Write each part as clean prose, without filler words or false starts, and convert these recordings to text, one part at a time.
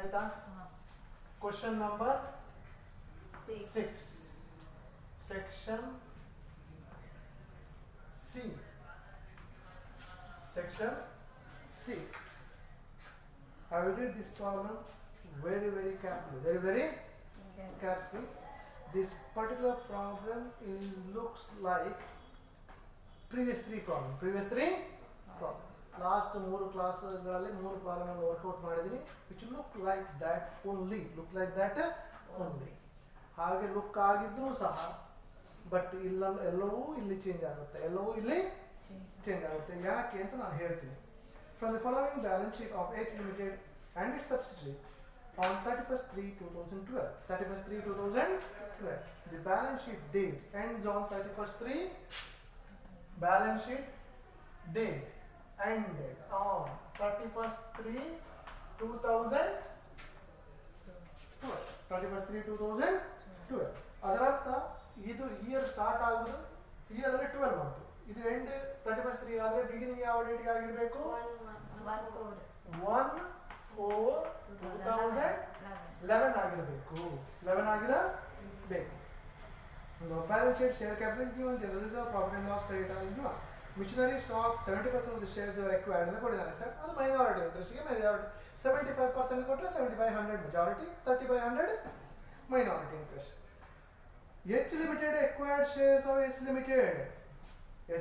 ಆಯ್ತಾ? Question number 6 section C. Section C. I will read this problem very carefully. Very carefully. This particular problem looks like previous three problem. Last 3 ಕ್ಲಾಸ್ಗಳಲ್ಲಿ 3 problem ಅನ್ನು workout ಮಾಡಿದೀನಿ. which look like that only. ಹಾಗೆ look ಆಗಿದ್ರೂ ಸಹ but ಎಲ್ಲವೂ ಇಲ್ಲಿ change ಆಗುತ್ತೆ, change ಆಗುತ್ತೆ. ಯಾಕೆ ಅಂತ ನಾನು ಹೇಳ್ತೀನಿ. From the following balance sheet of H Limited and its subsidiary on 31st/3/2012, the balance sheet date ends on 31st/3. Balance sheet date ended on 31st/3/2012. ಅದರರ್ಥ ಇದು ಇಯರ್ ಸ್ಟಾರ್ಟ್ ಆಗೋದು ಇಯರ್ ಅಲ್ಲಿ 12 ಮಂತ್, ಇದು ಎಂಡ್ 31st ಆದ್ರೆ beginning ಯಾವ ಡೇಟ್ಗೆ ಆಗಿರಬೇಕು? 1/4/2011 ಆಗಿರಬೇಕು. 11 ಆಗಿರಬೇಕು. Balance sheet share capital is given, general reserve, profit and loss, credit is given. Machinery stock 70% of the shares were acquired ಅಂತ ಕೊಟ್ಟಿದ್ದಾರೆ ಸರ್. ಅದು ಮೈನಾರಿಟಿ ಇಂಟ್ರೆಸ್ಟ್ಗೆ ಮೆಜಾರಿಟಿ 75% ಕೊಟ್ಟರೆ 70/100 majority, 30/100 minority interest. H Limited acquired shares of S Limited.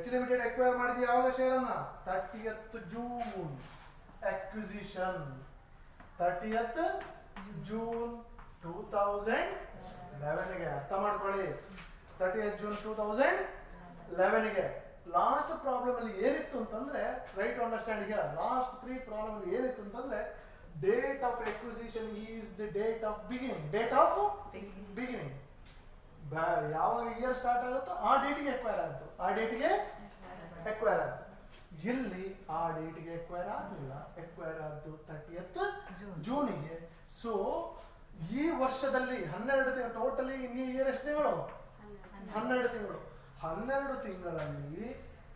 H Limited acquire ಮಾಡಿದ ಯಾವಾಗ share ಅನ್ನ? 30th June acquisition. 30th June 2011 ಗೆ ಅರ್ಥ ಮಾಡ್ಕೊಳ್ಳಿ. 30th June 2011 ಗೆ ಲಾಸ್ಟ್ ಪ್ರಾಬ್ಲಮ್ ಅಲ್ಲಿ ಏನಿತ್ತು ಅಂತಂದ್ರೆ, right to understand here, last 3 problem ಅಲ್ಲಿ ಏನಿತ್ತು ಅಂತಂದ್ರೆ, date of acquisition is the date of beginning. ಯಾವಾಗ ಇಯರ್ ಸ್ಟಾರ್ಟ್ ಆಗುತ್ತೋ ಆ ಡೇಟಿಗೆ ಎಕ್ವೈರ್ ಆಯಿತು, ಇಲ್ಲಿ ಆ ಡೇಟಿಗೆ ಎಕ್ವೈರ್ ಆಗಲಿಲ್ಲ, ಎಕ್ವೈರ್ ಆದ್ದು 30th ಜೂನಿಗೆ. ಸೊ ಈ ವರ್ಷದಲ್ಲಿ 12 ತಿಂಗಳು, ಟೋಟಲಿ ಇಯರ್ ಎಷ್ಟು ತಿಂಗಳು? 12 ತಿಂಗಳು. 12 ತಿಂಗಳಲ್ಲಿ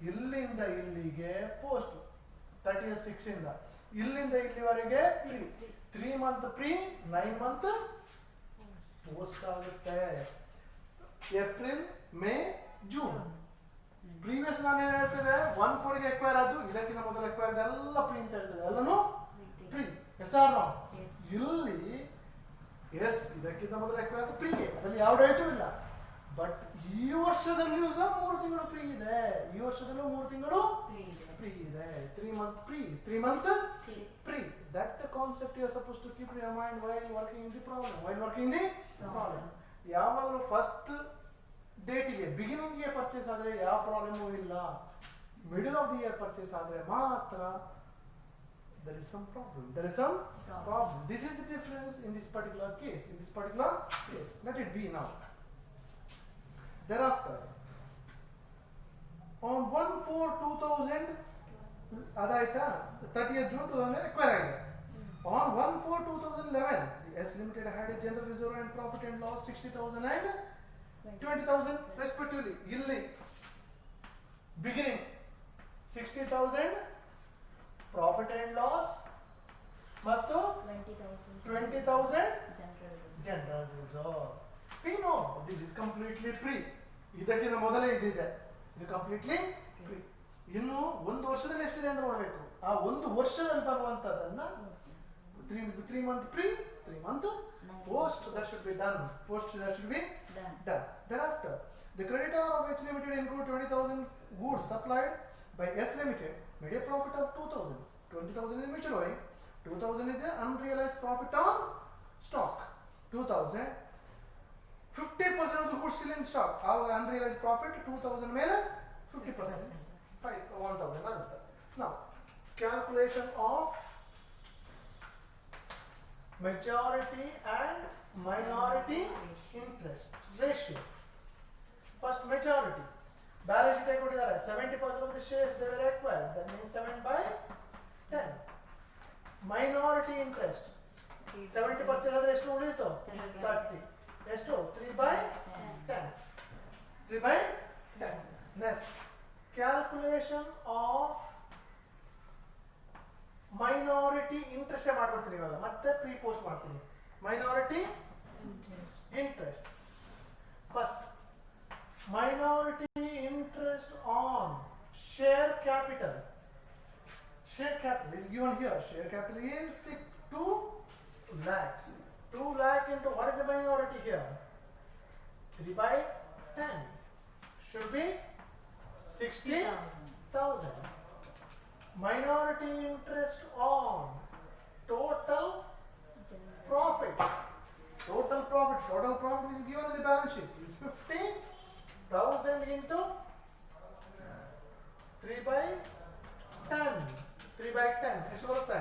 ಇಲ್ಲಿಂದ ಇಲ್ಲಿಗೆ ಪೋಸ್ಟ್ 36 ಇಂದ ಇಲ್ಲಿಂದ ಇಲ್ಲಿವರೆಗೆ 3 ಮಂತ್ ಪ್ರೀ, 9 ಮಂತ್ ಪೋಸ್ಟ್ ಆಗುತ್ತೆ. April, May, June. ಪ್ರೀವಿಯಸ್ ನಾನು ಏನು ಹೇಳ್ತಿದೆ, 1/4 ಗೆ ಎಕ್ವೈರ್ ಆದ್ದು, ಇದಕ್ಕಿಂತ ಮೊದಲು ಎಕ್ವೈರ್ ಎಲ್ಲ ಪ್ರೀ ಅಂತ ಹೇಳ್ತಿದೆ, ಎಲ್ಲನೂ ಪ್ರೀ. Yes or no? ಇಲ್ಲಿ ಎಸ್, ಇದಕ್ಕಿಂತ ಮೊದಲು ಎಕ್ವೈರ್ ಆದ್ದು ಪ್ರೀ, ಅದರಲ್ಲಿ ಯಾವ ಡೇಟು ಇಲ್ಲ. ಬಟ್ ಈ ವರ್ಷದಲ್ಲಿಯೂ ಸಹ 3 ತಿಂಗಳು ಪ್ರೀ ಇದೆ, 3 ತಿಂಗಳು ಪ್ರೀ ಇದೆ. 3 month pre. That the concept you are supposed to keep in your mind while working in the problem. ಯಾವಾಗಲೂ ಫಸ್ಟ್ ಡೇಟಿಗೆ ಬಿಗಿನಿಂಗ್ಗೆ ಪರ್ಚೇಸ್ ಆದರೆ ಯಾವ ಪ್ರಾಬ್ಲಮೂ ಇಲ್ಲ. Middle of the year purchase ಆದರೆ ಮಾತ್ರ there is some problem. This is the difference in this particular case. Let it be now. Thereafter, on 1/4/2000 ಅದಾಯ್ತಾ, 30th June 2011 acquire ಆಗಿದೆ. On 1/4/2011 the S Limited had a general reserve and profit and loss 60,000 and 20,000 respectively. ಇಲ್ಲಿ beginning 60,000 profit and loss ಮತ್ತು 20,000 general reserve. We know this is completely free. ಇದಕ್ಕಿಂತ ಮೊದಲೇ ಇದಿದೆ, ಇದು completely free. ಇನ್ನು ಒಂದು ವರ್ಷದಲ್ಲಿ ಎಷ್ಟಿದೆ ಅಂತ ನೋಡಬೇಕು. ಆ ಒಂದು ವರ್ಷದಲ್ಲಿ ಬರುವಂತದನ್ನ 3 month pre, 3 month post, that should be done. Thereafter, the creditor of H Limited include 20,000 goods supplied by S Limited, made a profit of 2,000. 20,000 is mutual owing, 2,000 is the unrealized profit on stock. 2,000, 50% of the goods still in stock. Our unrealized profit 2,000 ಮೇಲೆ 50%, 1,000 ಆಗುತ್ತೆ. Now, calculation of majority and minority interest ratio. First, majority. Balance sheet ಕೊಟ್ಟಿದ್ದಾರೆ, 70% of the shares they were acquired, that means 7/10. Minority interest 70% ಆದ್ರೆ ಎಷ್ಟು ಉಳಿಯಿತು? 30. ಎಷ್ಟು? 3/10. 3/10. Next, calculation of minority interest ಮಾಡ್ಬಿಡ್ತೀನಿ ಇವಾಗ ಮತ್ತೆ pre post ಮಾಡ್ತೀನಿ minority interest first minority interest on share capital is given here share capital is 2 lakhs 2 lakh into what is the minority here 3 by 10 should be 60,000 minority interest on total profit total profit is given in the balance sheet is 50,000 into 3 by 10 3 by 10 ಎಷ್ಟು ಬರುತ್ತೆ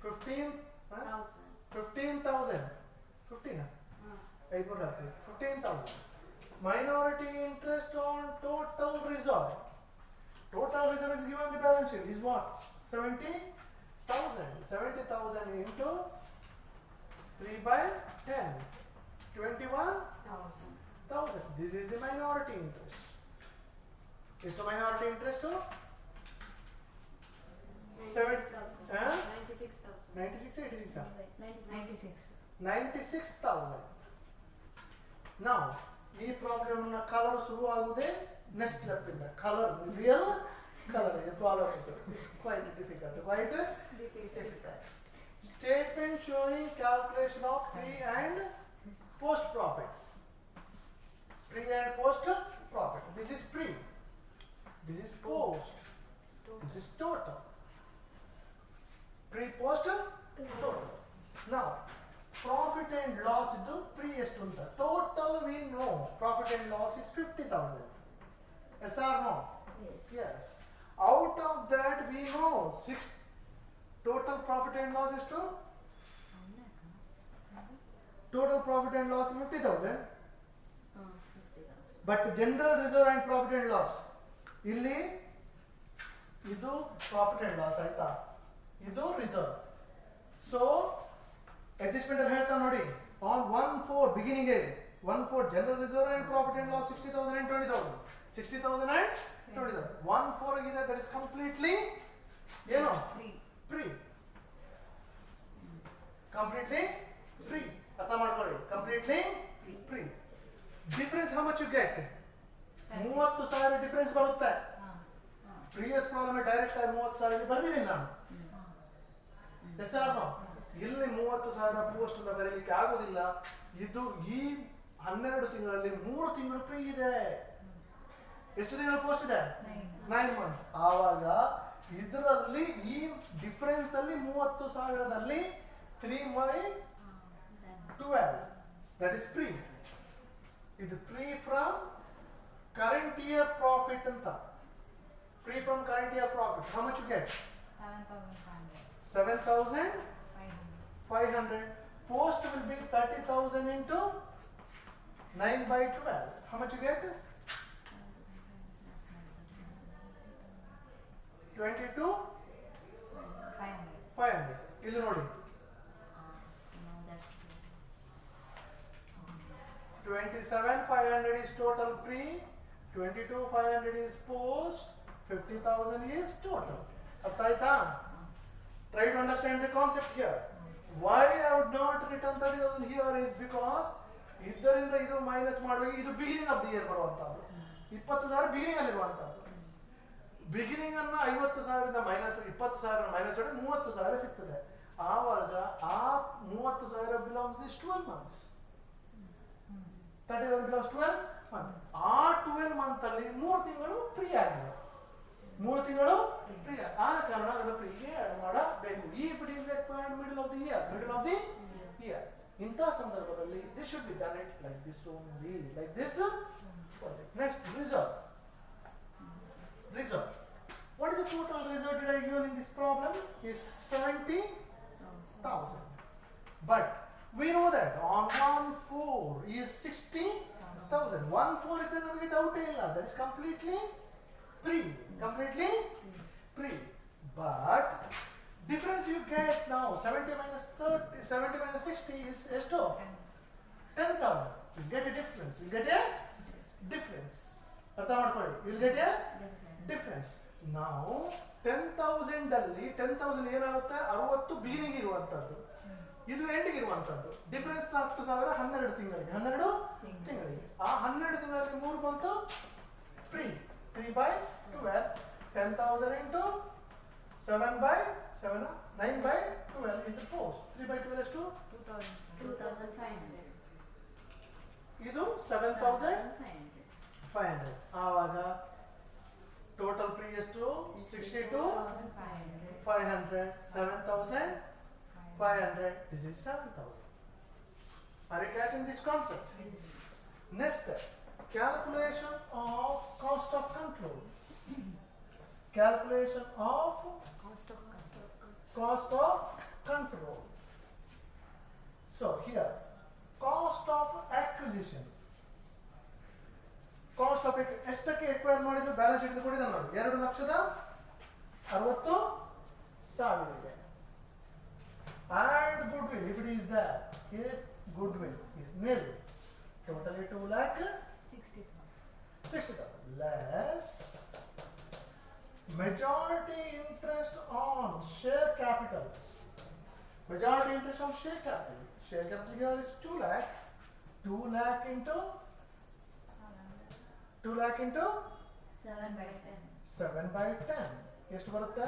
15,000 15,000 minority interest on total reserve is given in the balance sheet is what 70,000 into 3 by 10 21,000 this is the minority interest is the minority interest to 96,000 now ಈ problem ನ colour ಶುರು ಆಗುವುದೇ next step ಇಂದ colour real colour ಇದು problem is quite difficult statement showing calculation of pre and post profit this is pre this is post this is total pre post total now profit and loss is pre estunta total we know profit and loss is 50,000 yes or no yes out of that we know 6 total profit and loss is to total profit and loss 50,000 but general reserve and profit and loss ಇಲ್ಲಿ ಇದು profit and loss ಆಯ್ತಾ ಇದು reserve so adjustment ಅಲ್ಲಿ ಹೇಳ್ತಾ ನೋಡಿ on 1/4 beginning ಗೆ 1/4 general reserve and profit and loss 60,000 and 20,000 60,000 and 20,000 1/4 ಇದೆ that is completely ಏನು free completely free ಅರ್ಥ ಮಾಡ್ಕೊಳ್ಳಿ completely free difference how much you get 30,000 difference ಬರುತ್ತೆ previous problem ಡೈರೆಕ್ಟ್ ಆಗಿ 30,000 ಬರ್ದಿದ್ದೀನಿ ನಾನು ಎಸ್ ಆರ್ ನೋ ಇಲ್ಲಿ 30,000 ಪೋಸ್ಟ್ ಅನ್ನು ಬರೀಲಿಕ್ಕೆ ಆಗೋದಿಲ್ಲ ಇದು ಈ 12 ತಿಂಗಳಲ್ಲಿ 3 ತಿಂಗಳು ಫ್ರೀ ಇದೆ ಎಷ್ಟು ತಿಂಗಳು ಪೋಸ್ಟ್ ಇದೆ 9 ಮಂತ್ ಆವಾಗ ಇದರಲ್ಲಿ ಈ ಡಿಫರೆನ್ಸ್ ಅಲ್ಲಿ 30,000ದಲ್ಲಿ 3 by 12 that is free ಇದು free from current year profit anta free from current year profit how much you get 7,500 post will be 30,000 into 9 by 12 how much you get 22,500 ಇಲ್ಲಿ ನೋಡಿ 27,500 is total pre 22,500 is post 50,000 is total ಅರ್ಥ ಆಯ್ತಾ try to understand the concept here why I would not written 30,000 here is because ಇದರಿಂದ ಇದು minus ಮಾಡುವಾಗ ಇದು beginning of the year ಬರುವಂತದ್ದು 20,000 beginning ಅಲ್ಲಿ ಇರುವಂತದ್ದು ಬಿಗಿನಿಂಗ್ ಅನ್ನ 50,000 ಮೈನಸ್ 20,000 ಮೈನಸ್ ಮಾಡಿ 30,000 ಸಿಗ್ತದೆ ಆವಾಗ ಆ 30,000 belongs this 12 months 30,000 belongs 12 months ಆ 12 ಮಂತ್ ಅಲ್ಲಿ 3 ತಿಂಗಳು ಫ್ರೀ ಆಗಿದೆ 3 ತಿಂಗಳು ಫ್ರೀ ಆದ ಕಾರಣ ಅದನ್ನು ಫ್ರೀಗೆ ಮಾಡಬೇಕು if it is required middle of the year ಇಂಥ ಸಂದರ್ಭದಲ್ಲಿ this should be done it like this only like this next reserve what is the total reserve that I given in this problem is 70,000 but we know that on 1/4 is 60,000 1/4 is ನಮಗೆ doubt ಇಲ್ಲ that is completely free but difference you get now 70 minus 60 is ಎಷ್ಟು 10,000 you get a difference ಅರ್ಥ ಮಾಡ್ಕೊಳ್ಳಿ you will get a difference ನಾವು 10,000 ಅಲ್ಲಿ 10,000 ಏನಾಗುತ್ತೆ 60 beginning ಇರುವಂತದ್ದು, ಇದು ಎಂಡಿಗೆ ಇರುವಂತದ್ದು. ಡಿಫರೆನ್ಸ್ 10,000 12 ತಿಂಗಳಿಗೆ, 12 ತಿಂಗಳಿಗೆ. ಆ 12 ತಿಂಗಳಲ್ಲಿ 3 ಬಂತು pre, 3/12, 10,000 into 7/7, 9/12 is the post. 3/12 is to 2,500. ಇದು 7,500. ಆವಾಗ ಟೋಟಲ್ ಪ್ರೀ ಎಷ್ಟು 62,500, 7,500. This is 7,000. Are you catching this concept? Yes. Next step, calculation of cost of control. Calculation of cost of control. So here, cost of acquisition. Cost of ಎಷ್ಟಕ್ಕೆ acquire ಮಾಡಿದ್ರು balance sheet ಕೊಟ್ಟಿದ್ದಾನೆ ನೋಡಿ, 2,60,000. And goodwill, if it is there, if goodwill is nil, totally 2,60,000 less majority interest on share capital. Majority interest on share capital. Share capital here is 2 lakh. 2 lakh into 7/10. 7/10. ಎಷ್ಟು ಬರುತ್ತೆ?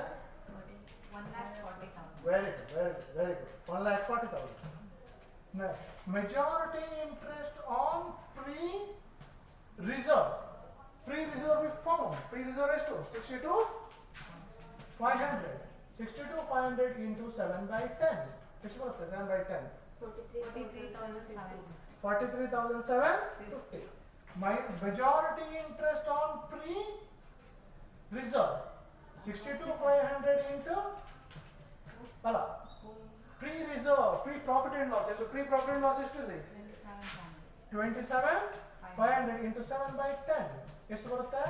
1,40,000. Very good. 1,40,000. Next, majority interest on pre-reserve. Pre-reserve we found. Pre-reserve ಎಷ್ಟು? 62,500. 62,500 into 7/10. ಎಷ್ಟು ಬರುತ್ತೆ? 7/10. 43,750. My majority interest on pre-reserve 62,500 into pre-reserve, pre-profit and loss. So pre-profit and loss ಎಷ್ಟು ಇದೆ? 27,500 into 7/10. ಎಷ್ಟು ಬರುತ್ತೆ?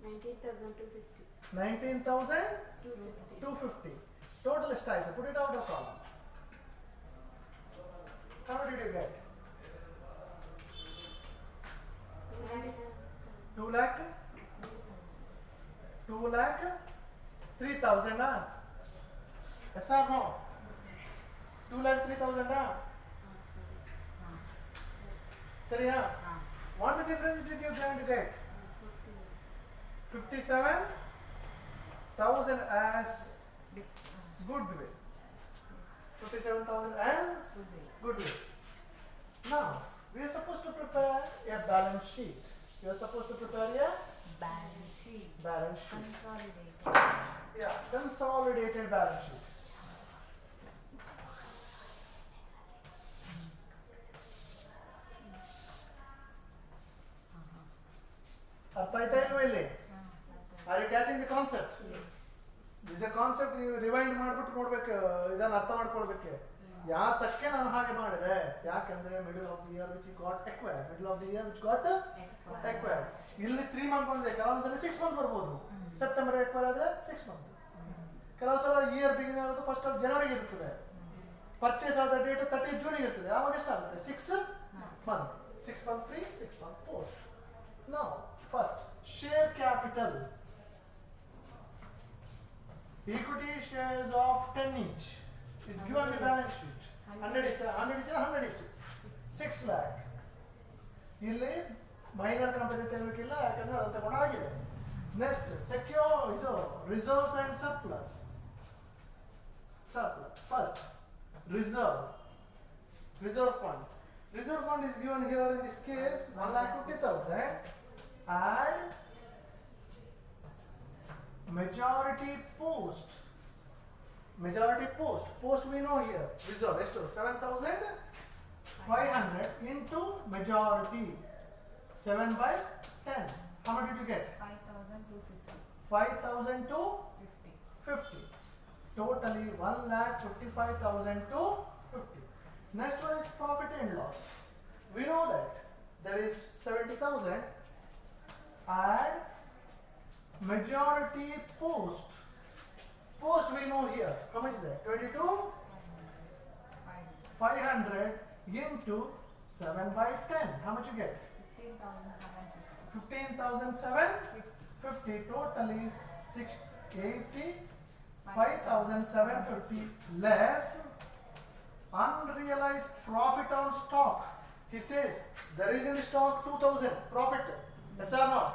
19,250. 19,250. Total ಎಷ್ಟಾಯ್ತು? Put it out of column. How did you get? 2 lakh? 3,000. Yes or no? 2,03,000. Sariya? What the difference did you going to get? 57,000 as goodwill. 57,000 as goodwill. Now, we are supposed to prepare a balance sheet. You are supposed to prepare a Balance sheet. Consolidated. Yeah, consolidated balance sheet. ಅರ್ಥ ಆಯ್ತಾ ಇಲ್ವಾ ಇಲ್ಲಿ? Are you catching the concept? Yes. This is a concept ನೀವು rewind ಮಾಡ್ಬಿಟ್ಟು ನೋಡ್ಬೇಕು, ಇದನ್ನ ಅರ್ಥ ಮಾಡ್ಕೊಳ್ಬೇಕು. ಯಾತಕ್ಕೆ ನಾನು ಹಾಗೆ ಮಾಡಿದೆ? ಯಾಕೆಂದ್ರೆ middle of the year which got acquired, middle of the year which got acquired. ಇಲ್ಲಿ 3 ಮಂತ್ ಬಂದಿದೆ, ಕೆಲವೊಂದು ಸಲ 6 ಮಂತ್ ಬರ್ಬೋದು. ಸೆಪ್ಟೆಂಬರ್ ಎಕ್ವೈರ್ ಆದ್ರೆ 6 ಮಂತ್. ಕೆಲವು ಸಲ ಇಯರ್ ಬಿಗಿನಿಂಗ್ ಆಗೋದು 1st of January ಇರ್ತದೆ. ಪರ್ಚೇಸ್ ಆದ ಡೇಟ್ 30th June ಇರ್ತದೆ. ಆವಾಗ ಎಷ್ಟಾಗುತ್ತೆ? 6 month. 6 month pre, 6 month post. Now, first, share capital. Equity shares of 10 each is given the balance sheet. 100 each. 6 lakh. ಇಲ್ಲಿ ಮೈನರ್ ಕಂಪನಿ ತೆಗಲಿಕ್ಕಿಲ್ಲ, ಯಾಕಂದ್ರೆ ಅದು ತಗೊಂಡಾಗಿದೆ. Next secure ಇದು reserves and surplus. First, reserve fund. Reserve fund is given here in this case 1,50,000. Add majority post. Post we know here. Reserve ಎಷ್ಟು? 7,500 into majority 7/10. How much did you get? 5,250. 5,250. Totally 1,55,250. Next one is profit and loss. We know that there is 70,000. Add majority post. Post we know here. How much is that? 22,500 into 7/10. How much you get? 15,750. 15,750 totally 85,750 less unrealized profit on stock. He says there is in the stock 2,000 profit, yes or not?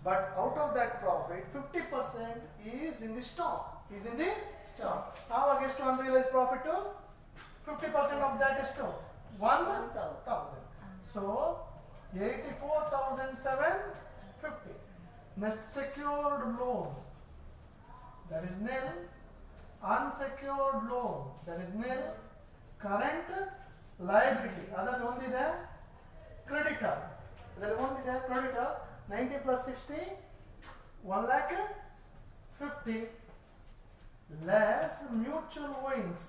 But out of that profit 50% is in the stock. Is in the stock. How against to unrealized profit? 50% of that is to 1,000. So 84,750. Next, secured loan, that is nil. Unsecured loan, that is nil. Current liability, ಅದರಲ್ಲಿ ಒಂದಿದೆ creditor, ಇದರಲ್ಲಿ ಒಂದಿದೆ creditor 90 plus 60 1,50,000 less mutual owings.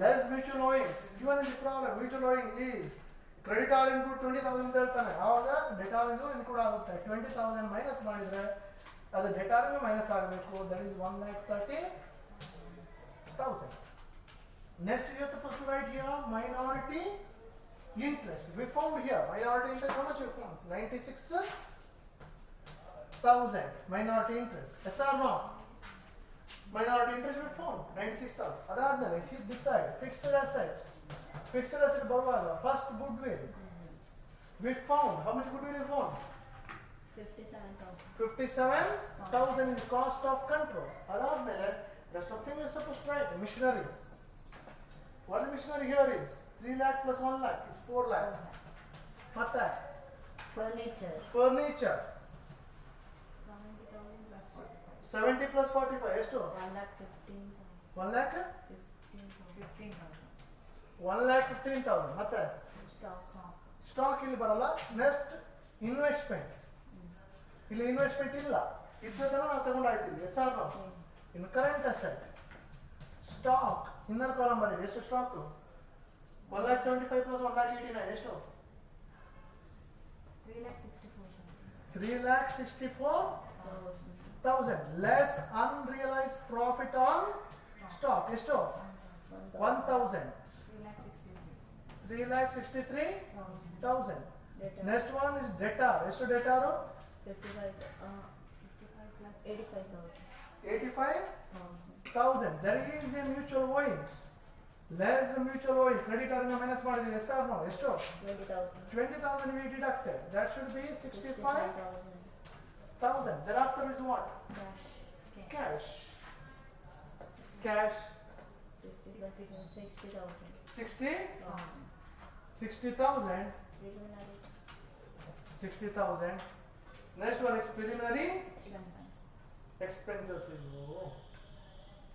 Less mutual owings is given in the problem. Mutual owing is creditor include 20,000 ಅಂತ ಹೇಳ್ತಾನೆ, ಆವಾಗ debtor ಇದು include ಆಗುತ್ತೆ. 20,000 minus ಮಾಡಿದ್ರೆ ಅದು ಡೆಟಾರ್ ಮೈನಸ್ ಆಗಬೇಕು. That is 1,30,000. Next you are supposed to write here minority interest. We found here minority interest. How much we found? 96,000 minority interest. Yes or no? Minority interest we found 96,000. ಅದಾದ್ಮೇಲೆ this side fixed assets. Fixed asset ಬರುವಾಗ first goodwill we found. How much goodwill we found? 57,000 in cost of control. ಅದಾದ್ಮೇಲೆ rest of thing we are supposed to write machinery. What the machinery here is 3 lakh plus 1 lakh is 4 lakh. ಮತ್ತೆ furniture 70 plus 45 ಎಷ್ಟು? 1,15,000. ಮತ್ತೆ stock ಇಲ್ಲಿ ಬರಲ್ಲ. Next investment, ಇಲ್ಲಿ investment ಇಲ್ಲ, ಇದ್ದದನ್ನು ನಾವು ತಗೊಂಡಾಯ್ತೀವಿ. Yes or no? In current asset stock inner column ಬರೀರಿ. ಎಷ್ಟು ಸ್ಟಾಕ್? 1,75,000 plus 1,89,000 ಎಷ್ಟು? 3,64,000 less unrealized profit on stock ಎಷ್ಟು? 1,000. 3,63,000. Next one is debtor. ಎಷ್ಟು debtor? 85,000. There is a mutual owings. Less the mutual owing. Creditor ಇಂದ minus ಮಾಡಿದ್ವಿ. Yes or no? ಎಷ್ಟು? 20,000 we deducted. That should be 65,000. Thereafter is what? Cash. 60,000. Next one is preliminary expenses.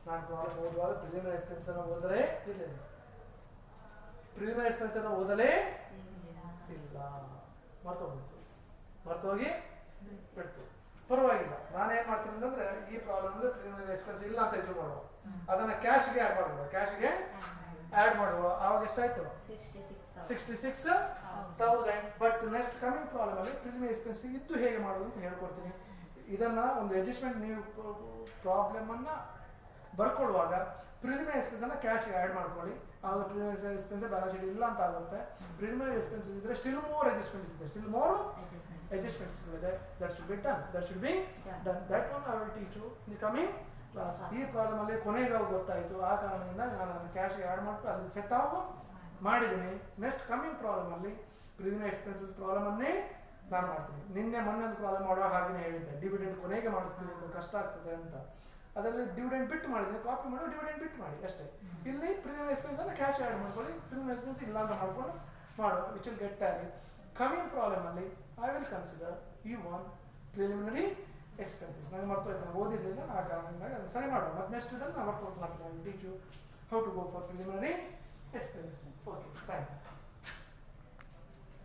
ನಾನು problem ಓದುವಾಗ preliminary expense ಅನ್ನು ಓದಲೇ ಇಲ್ಲ. Preliminary expense ಅನ್ನು ಓದಲೇ ಇಲ್ಲ. ಮರ್ತೋಗಿ ಬಿಡ್ತು. ಪರವಾಗಿಲ್ಲ. ನಾನು ಏನು ಮಾಡ್ತೀನಿ ಅಂತಂದ್ರೆ ಈ ಪ್ರಾಬ್ಲಮ್ ಅಂದ್ರೆ ಪ್ರಿಲಿಮಿನರಿ ಎಕ್ಸ್ಪೆನ್ಸ್ ಇಲ್ಲ ಅಂತ ಹೆಸರು ಮಾಡುವ, ಅದನ್ನ ಕ್ಯಾಶ್ಗೆ ಆ್ಯಡ್ ಮಾಡುವ. ಕ್ಯಾಶ್ಗೆ ಆ್ಯಡ್ ಮಾಡುವ. ಆವಾಗ ಎಷ್ಟಾಯ್ತು? 66,000. ಬಟ್ ನೆಕ್ಸ್ಟ್ ಕಮಿಂಗ್ ಪ್ರಾಬ್ಲಮ್ ಅಲ್ಲಿ ಪ್ರಿಲಿಮಿನರಿ ಎಕ್ಸ್ಪೆನ್ಸ್ ಇದ್ದು ಹೇಗೆ ಮಾಡೋದು ಅಂತ ಹೇಳ್ಕೊಡ್ತೀನಿ. ಇದನ್ನ ಒಂದು ಅಡ್ಜಸ್ಟ್ಮೆಂಟ್, ನೀವು ಪ್ರಾಬ್ಲಮ್ ಅನ್ನ ಬರ್ಕೊಳ್ಳುವಾಗ ಪ್ರಿಲಿಮಿನರಿ ಎಕ್ಸ್ಪೆನ್ಸ್ ಅನ್ನ ಕ್ಯಾಶ್ಗೆ ಆ್ಯಡ್ ಮಾಡ್ಕೊಳ್ಳಿ. ಆಗ ಪ್ರಿಲಿಮಿನರಿ ಎಕ್ಸ್ಪೆನ್ಸ್ ಬ್ಯಾಲೆನ್ಸ್ ಶೀಟ್ ಇಲ್ಲ ಅಂತ ಆಗುತ್ತೆ. ಪ್ರಿಲಿಮಿನರಿ ಎಕ್ಸ್ಪೆನ್ಸಸ್ ಇದ್ರೆ ಸ್ಟಿಲ್ ಮೋರ್ ಅಡ್ಜಸ್ಟ್ಮೆಂಟ್ಸ್ ಇದೆ. adjustments that should be done. That one I will teach you in the coming class. ಈ ಪ್ರಾಬ್ಲಮ್ ಅಲ್ಲಿ ಕೊನೆಗೆ ಗೊತ್ತಾಯಿತು. ಆ ಕಾರಣದಿಂದ ನಾನು ಕ್ಯಾಶ್ಗೆ ಆ್ಯಡ್ ಮಾಡ್ಬಿಟ್ಟು ಅಲ್ಲಿ ಸೆಟ್ ಮಾಡಿದ್ದೀನಿ. ನೆಕ್ಸ್ಟ್ ಕಮಿಂಗ್ ಪ್ರಾಬ್ಲಮ್ ಅಲ್ಲಿ ಪ್ರಿಲಿಮಿನರಿ ಎಕ್ಸ್ಪೆನ್ಸಸ್ ಪ್ರಾಬ್ಲಮ್ ಅನ್ನೇ ನಾನು ಮಾಡ್ತೀನಿ. ಮೊನ್ನೆ ಒಂದು ಪ್ರಾಬ್ಲಮ್ ಮಾಡುವಾಗ ಹಾಗೆಯೇ ಹೇಳಿದ್ದೆ, ಡಿವಿಡೆಂಡ್ ಕೊನೆಗೆ ಮಾಡಿಸ್ತೀನಿ ಅಂತ, ಕಷ್ಟ ಆಗ್ತದೆ ಅಂತ. ಅದರಲ್ಲಿ ಡಿವಿಡೆಂಡ್ ಬಿಟ್ಟು ಮಾಡಿದ್ರೆ ಕಾಪಿ ಮಾಡೋ, ಡಿವಿಡೆಂಡ್ ಬಿಟ್ಟು ಮಾಡಿ ಅಷ್ಟೇ. ಇಲ್ಲಿ ಪ್ರಿಲಿಮಿನರಿ ಎಕ್ಸ್ಪೆನ್ಸ್ ಅನ್ನು ಕ್ಯಾಶ್ ಆ್ಯಡ್ ಮಾಡ್ಕೊಳ್ಳಿ, ಪ್ರಿಲಿಮಿನರಿ ಎಕ್ಸ್ಪೆನ್ಸ್ ಇಲ್ಲ ಅಂತ ಮಾಡ್ಕೊಂಡು ಮಾಡೋ, which will get Tally. Coming problem ಅಲ್ಲಿ ಐ ವಿಲ್ ಕನ್ಸಿಡರ್ ಈ ಒನ್ ಪ್ರಿಲಿಮಿನರಿ ಎಕ್ಸ್ಪೆನ್ಸಸ್. ನನಗೆ ಮರ್ತೋಯ್ತು, ನಾನು ಓದಿರಲಿಲ್ಲ, ಆ ಕಾರಣದಿಂದ ಅದನ್ನು ಸರಿ ಮಾಡೋಣ. ಮತ್ತು ನೆಕ್ಸ್ಟ್ ಇದನ್ನು ನಾನು ವರ್ಕೌಟ್ ಮಾಡ್ತೀನಿ. I will teach you how to go for preliminary expenses. Okay, thank you.